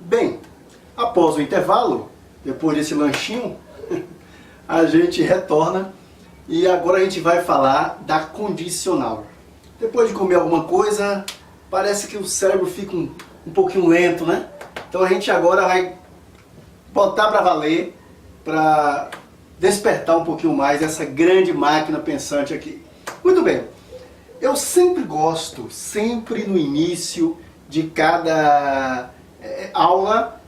Bem, após o intervalo, depois desse lanchinho, a gente retorna e agora a gente vai falar da condicional. Depois de comer alguma coisa, parece que o cérebro fica um pouquinho lento, né? Então a gente agora vai botar para valer, para despertar um pouquinho mais essa grande máquina pensante aqui. Muito bem, eu sempre gosto, sempre no início de cada aula,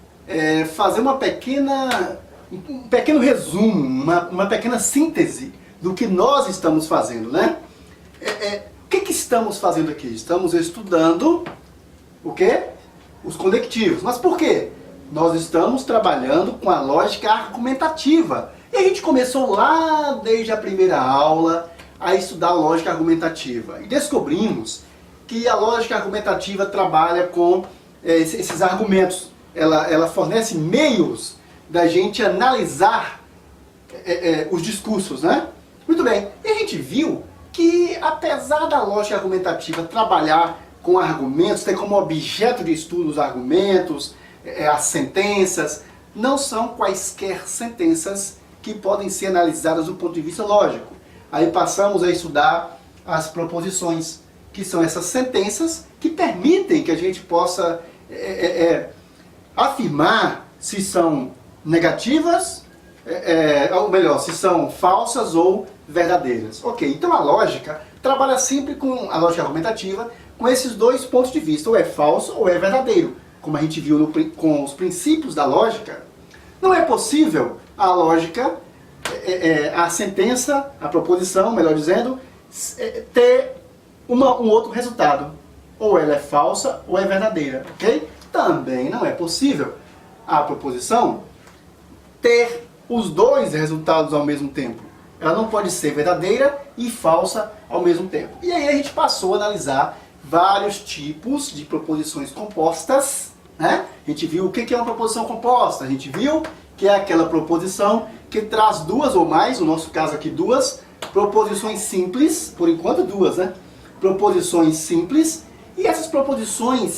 fazer um pequeno resumo, uma pequena síntese do que nós estamos fazendo, né? O que estamos fazendo aqui? Estamos estudando o quê? Os conectivos. Mas por quê? Nós estamos trabalhando com a lógica argumentativa. E a gente começou lá desde a primeira aula a estudar a lógica argumentativa. E descobrimos que a lógica argumentativa trabalha com esses argumentos. Ela fornece meios da gente analisar os discursos, né? Muito bem. E a gente viu que, apesar da lógica argumentativa trabalhar com argumentos, ter como objeto de estudo os argumentos, as sentenças, não são quaisquer sentenças que podem ser analisadas do ponto de vista lógico. Aí passamos a estudar as proposições, que são essas sentenças que permitem que a gente possa afirmar se são negativas, ou melhor, se são falsas ou verdadeiras. Ok, então a lógica trabalha sempre com a lógica argumentativa, com esses dois pontos de vista, ou é falso ou é verdadeiro. Como a gente viu com os princípios da lógica, não é possível a lógica, a sentença, a proposição, melhor dizendo, ter um outro resultado. Ou ela é falsa ou é verdadeira, ok? Também não é possível a proposição ter os dois resultados ao mesmo tempo. Ela não pode ser verdadeira e falsa ao mesmo tempo. E aí a gente passou a analisar vários tipos de proposições compostas, né? A gente viu o que é uma proposição composta. A gente viu que é aquela proposição que traz duas ou mais, no nosso caso aqui duas, proposições simples, por enquanto duas, né? Proposições simples, e essas proposições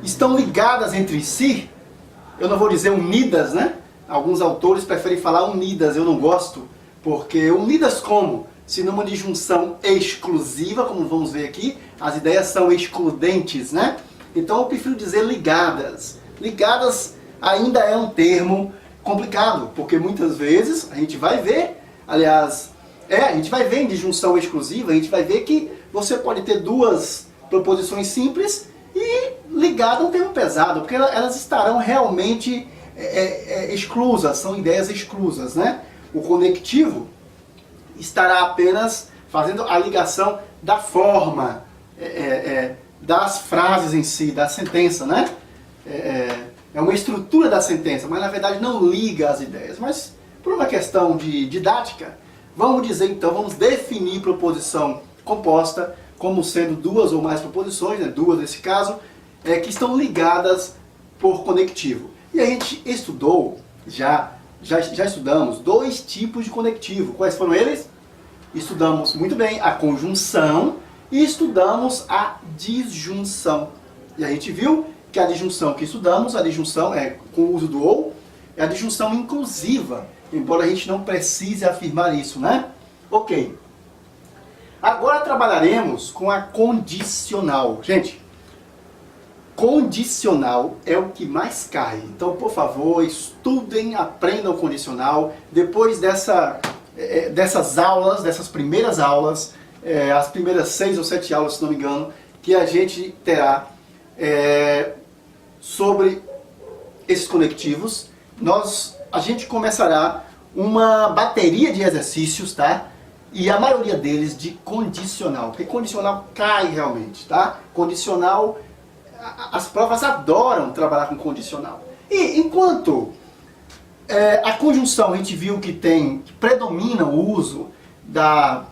estão ligadas entre si. Eu não vou dizer unidas, né? Alguns autores preferem falar unidas, eu não gosto, porque unidas como? Sinônimo de junção exclusiva, como vamos ver aqui, as ideias são excludentes, né? Então eu prefiro dizer ligadas. Ligadas ainda é um termo complicado, porque muitas vezes a gente vai ver, aliás, a gente vai ver em disjunção exclusiva, a gente vai ver que você pode ter duas proposições simples e ligada a um termo pesado, porque elas estarão realmente exclusas, são ideias exclusas, né? O conectivo estará apenas fazendo a ligação da forma, das frases em si, da sentença, né? É uma estrutura da sentença, mas na verdade não liga as ideias. Mas por uma questão de didática, vamos dizer então, vamos definir proposição composta como sendo duas ou mais proposições, né? Duas nesse caso, que estão ligadas por conectivo. E a gente estudou, já estudamos dois tipos de conectivo. Quais foram eles? Estudamos muito bem a conjunção e estudamos a disjunção. E a gente viu que a disjunção que estudamos, a disjunção com o uso do ou, é a disjunção inclusiva, embora a gente não precise afirmar isso, né? Ok. Agora trabalharemos com a condicional. Gente, condicional é o que mais cai. Então, por favor, estudem, aprendam condicional. Depois dessas aulas, dessas primeiras aulas, as primeiras 6 ou 7 aulas, se não me engano, que a gente terá sobre esses conectivos, a gente começará uma bateria de exercícios, tá? E a maioria deles de condicional, porque condicional cai realmente, tá? Condicional, as provas adoram trabalhar com condicional. E enquanto a conjunção a gente viu que predomina o uso da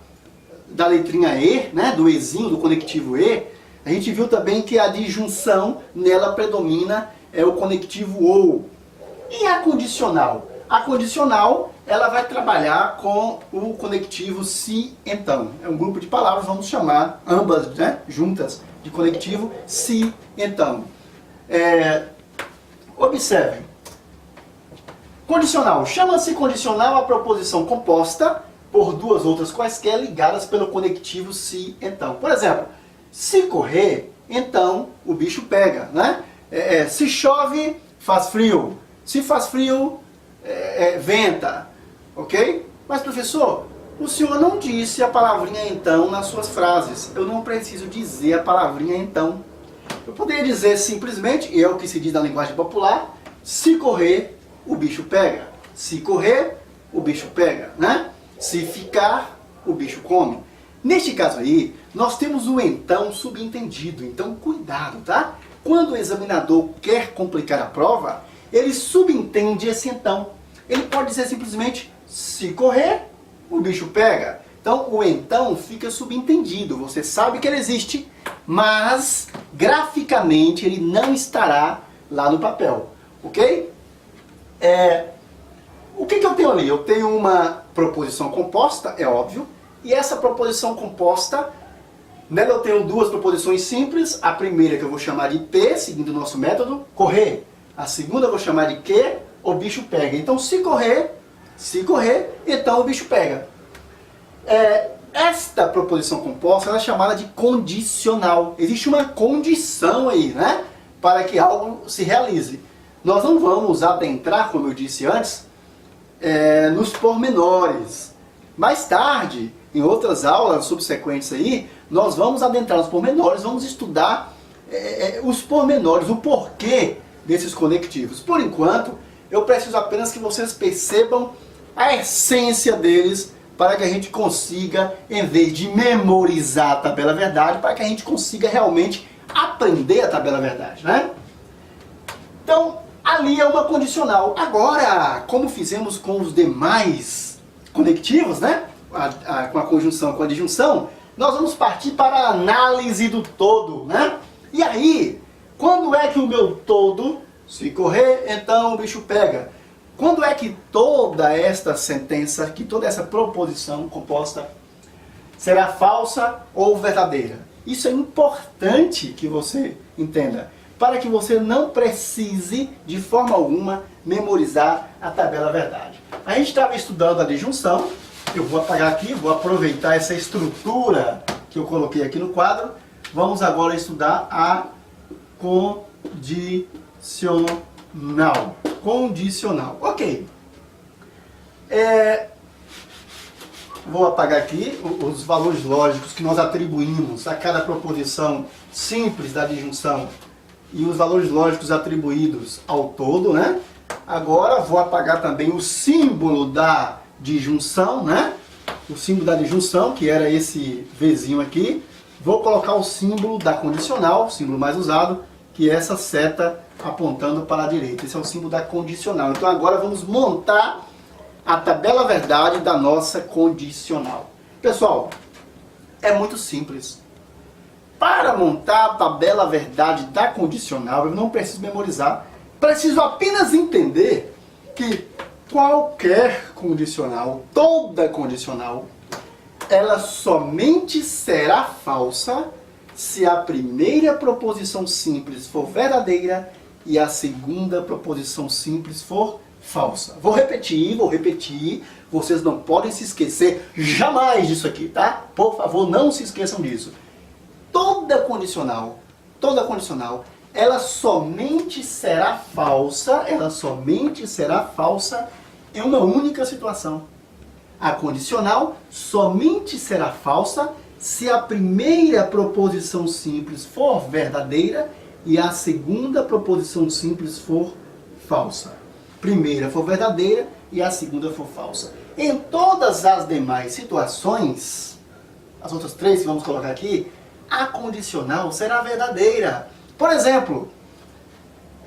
letrinha E, né, do Ezinho, do conectivo E, a gente viu também que a disjunção nela predomina o conectivo OU. E a condicional? A condicional, ela vai trabalhar com o conectivo se então. É um grupo de palavras, vamos chamar ambas, né, juntas de conectivo se então. Observe. Condicional. Chama-se condicional a proposição composta por duas outras quaisquer ligadas pelo conectivo se, então. Por exemplo, se correr, então o bicho pega, né? Se chove, faz frio. Se faz frio, venta. Ok? Mas, professor, o senhor não disse a palavrinha então nas suas frases. Eu não preciso dizer a palavrinha então. Eu poderia dizer simplesmente, e é o que se diz na linguagem popular, se correr, o bicho pega. Se correr, o bicho pega, né? Se ficar, o bicho come. Neste caso aí, nós temos o então subentendido. Então, cuidado, tá? Quando o examinador quer complicar a prova, ele subentende esse então. Ele pode dizer simplesmente, se correr, o bicho pega. Então, o então fica subentendido. Você sabe que ele existe, mas graficamente ele não estará lá no papel. Ok? O que eu tenho ali? Eu tenho uma proposição composta, é óbvio, e essa proposição composta, nela eu tenho duas proposições simples. A primeira que eu vou chamar de P, seguindo o nosso método, correr. A segunda eu vou chamar de Q, o bicho pega. Então, se correr, então o bicho pega. Esta proposição composta ela é chamada de condicional. Existe uma condição aí, né? Para que algo se realize. Nós não vamos adentrar, como eu disse antes, nos pormenores. Mais tarde, em outras aulas subsequentes aí, nós vamos adentrar nos pormenores, vamos estudar os pormenores, o porquê desses conectivos. Por enquanto, eu preciso apenas que vocês percebam a essência deles, para que a gente consiga, em vez de memorizar a tabela verdade, para que a gente consiga realmente aprender a tabela verdade, né? Então, ali é uma condicional. Agora, como fizemos com os demais conectivos, né? Com a conjunção, com a disjunção, nós vamos partir para a análise do todo, né? E aí, quando é que o meu todo, se correr, então o bicho pega? Quando é que toda esta sentença, que toda essa proposição composta será falsa ou verdadeira? Isso é importante que você entenda, para que você não precise, de forma alguma, memorizar a tabela verdade. A gente estava estudando a disjunção, eu vou apagar aqui, vou aproveitar essa estrutura que eu coloquei aqui no quadro. Vamos agora estudar a condicional. Condicional. Ok. Vou apagar aqui os valores lógicos que nós atribuímos a cada proposição simples da disjunção e os valores lógicos atribuídos ao todo, né? Agora vou apagar também o símbolo da disjunção, né? O símbolo da disjunção, que era esse Vzinho aqui. Vou colocar o símbolo da condicional, o símbolo mais usado, que é essa seta apontando para a direita. Esse é o símbolo da condicional. Então agora vamos montar a tabela verdade da nossa condicional. Pessoal, é muito simples. Para montar a tabela verdade da condicional, eu não preciso memorizar. Preciso apenas entender que qualquer condicional, toda condicional, ela somente será falsa se a primeira proposição simples for verdadeira e a segunda proposição simples for falsa. Vou repetir, vocês não podem se esquecer jamais disso aqui, tá? Por favor, não se esqueçam disso. Toda condicional, ela somente será falsa em uma única situação. A condicional somente será falsa se a primeira proposição simples for verdadeira e a segunda proposição simples for falsa. Primeira for verdadeira e a segunda for falsa. Em todas as demais situações, as outras três que vamos colocar aqui, a condicional será verdadeira. Por exemplo,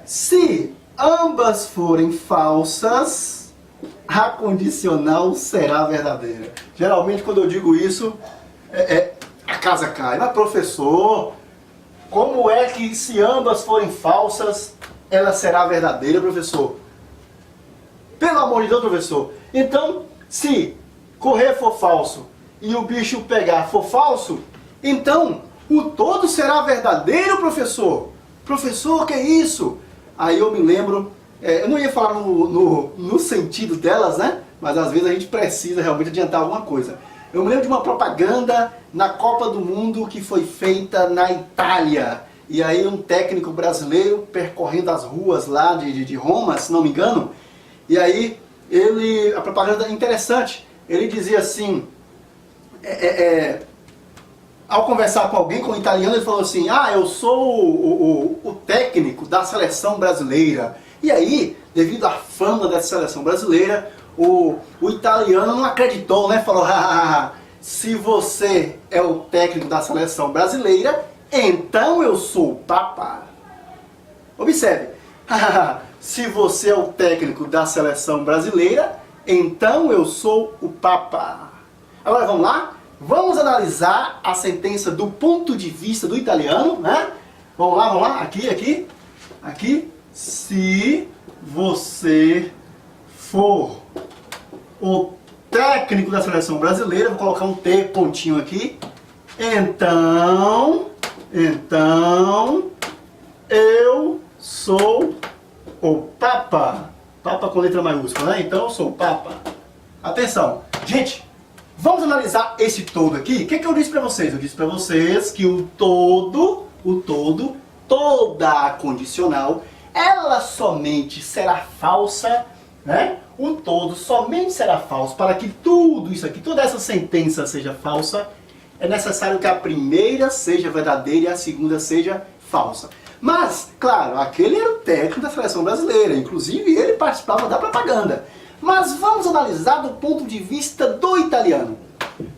se ambas forem falsas, a condicional será verdadeira. Geralmente quando eu digo isso, a casa cai. Mas professor, como é que se ambas forem falsas, ela será verdadeira, professor? Pelo amor de Deus, professor. Então, se correr for falso e o bicho pegar for falso, então o todo será verdadeiro, professor? Professor, que é isso? Aí eu me lembro, eu não ia falar no sentido delas, né? Mas às vezes a gente precisa realmente adiantar alguma coisa. Eu me lembro de uma propaganda na Copa do Mundo que foi feita na Itália. E aí um técnico brasileiro percorrendo as ruas lá de Roma, se não me engano. E aí a propaganda é interessante. Ele dizia assim, ao conversar com alguém, com um italiano, ele falou assim, eu sou o técnico da seleção brasileira. E aí, devido à fama dessa seleção brasileira, o italiano não acreditou, né? Falou, se você é o técnico da seleção brasileira, então eu sou o Papa. Observe, se você é o técnico da seleção brasileira, então eu sou o Papa. Agora vamos lá? Vamos analisar a sentença do ponto de vista do italiano, né? Vamos lá, aqui. Se você for o técnico da seleção brasileira, vou colocar um T pontinho aqui, então eu sou o Papa. Papa com letra maiúscula, né? Então eu sou o Papa. Atenção, gente, vamos analisar esse todo aqui. O que eu disse para vocês? Eu disse para vocês que toda a condicional, ela somente será falsa, né? O todo somente será falso. Para que tudo isso aqui, toda essa sentença seja falsa, é necessário que a primeira seja verdadeira e a segunda seja falsa. Mas, claro, aquele era o técnico da seleção brasileira, inclusive ele participava da propaganda. Mas vamos analisar do ponto de vista do italiano.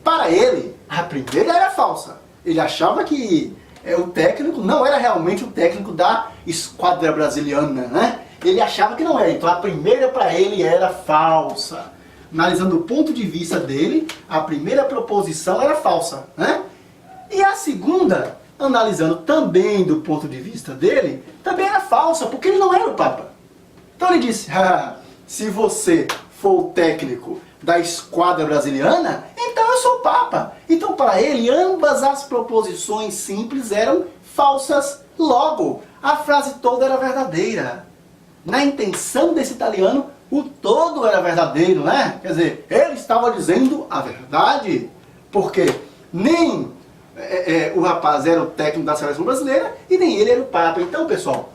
Para ele, a primeira era falsa. Ele achava que o técnico não era realmente o técnico da esquadra brasiliana, né? Ele achava que não era, então a primeira para ele era falsa. Analisando o ponto de vista dele, a primeira proposição era falsa, né? E a segunda, analisando também do ponto de vista dele, também era falsa, porque ele não era o Papa. Então ele disse, se você for o técnico da esquadra brasiliana, então eu sou o Papa. Então para ele, ambas as proposições simples eram falsas, logo, a frase toda era verdadeira. Na intenção desse italiano, o todo era verdadeiro, né? Quer dizer, ele estava dizendo a verdade, porque nem o rapaz era o técnico da seleção brasileira e nem ele era o Papa. Então, pessoal,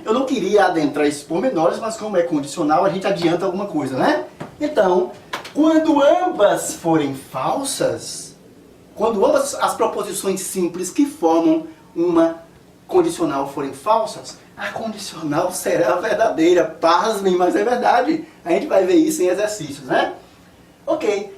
eu não queria adentrar esses pormenores, mas como é condicional, a gente adianta alguma coisa, né? Então, quando ambas forem falsas, quando ambas as proposições simples que formam uma condicional forem falsas, a condicional será verdadeira. Pasmem, mas é verdade. A gente vai ver isso em exercícios, né? Ok.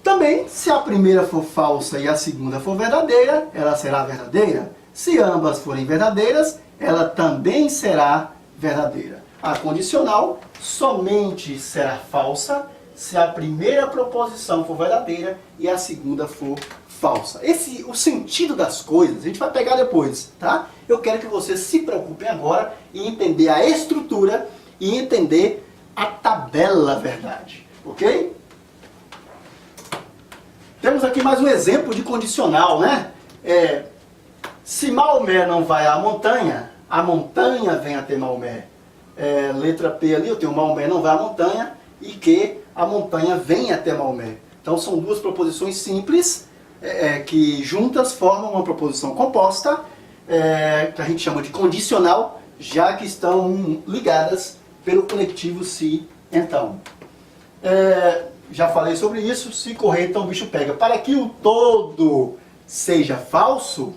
Também, se a primeira for falsa e a segunda for verdadeira, ela será verdadeira. Se ambas forem verdadeiras, ela também será verdadeira. A condicional somente será falsa se a primeira proposição for verdadeira e a segunda for falsa. O sentido das coisas, a gente vai pegar depois, tá? Eu quero que vocês se preocupem agora em entender a estrutura e entender a tabela verdade, ok? Temos aqui mais um exemplo de condicional, né? Se Maomé não vai à montanha, a montanha vem até Maomé. Letra P ali, eu tenho Maomé não vai à montanha e que a montanha vem até Maomé. Então são duas proposições simples que juntas formam uma proposição composta, que a gente chama de condicional, já que estão ligadas pelo conectivo se, então. Já falei sobre isso, se correr então o bicho pega. Para que o todo seja falso,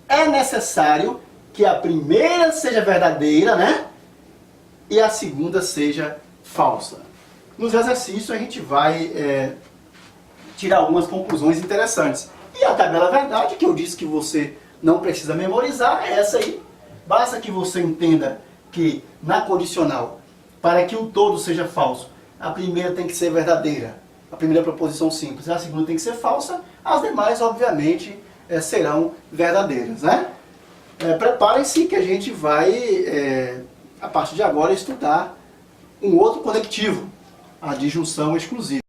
é necessário que a primeira seja verdadeira, né? E a segunda seja falsa. Nos exercícios a gente vai tirar algumas conclusões interessantes. E a tabela verdade, que eu disse que você não precisa memorizar, é essa aí. Basta que você entenda que na condicional, para que o todo seja falso, a primeira tem que ser verdadeira, a primeira proposição simples, a segunda tem que ser falsa, as demais, obviamente, serão verdadeiras, né? Preparem-se que a gente vai, a partir de agora, estudar um outro conectivo, a disjunção exclusiva.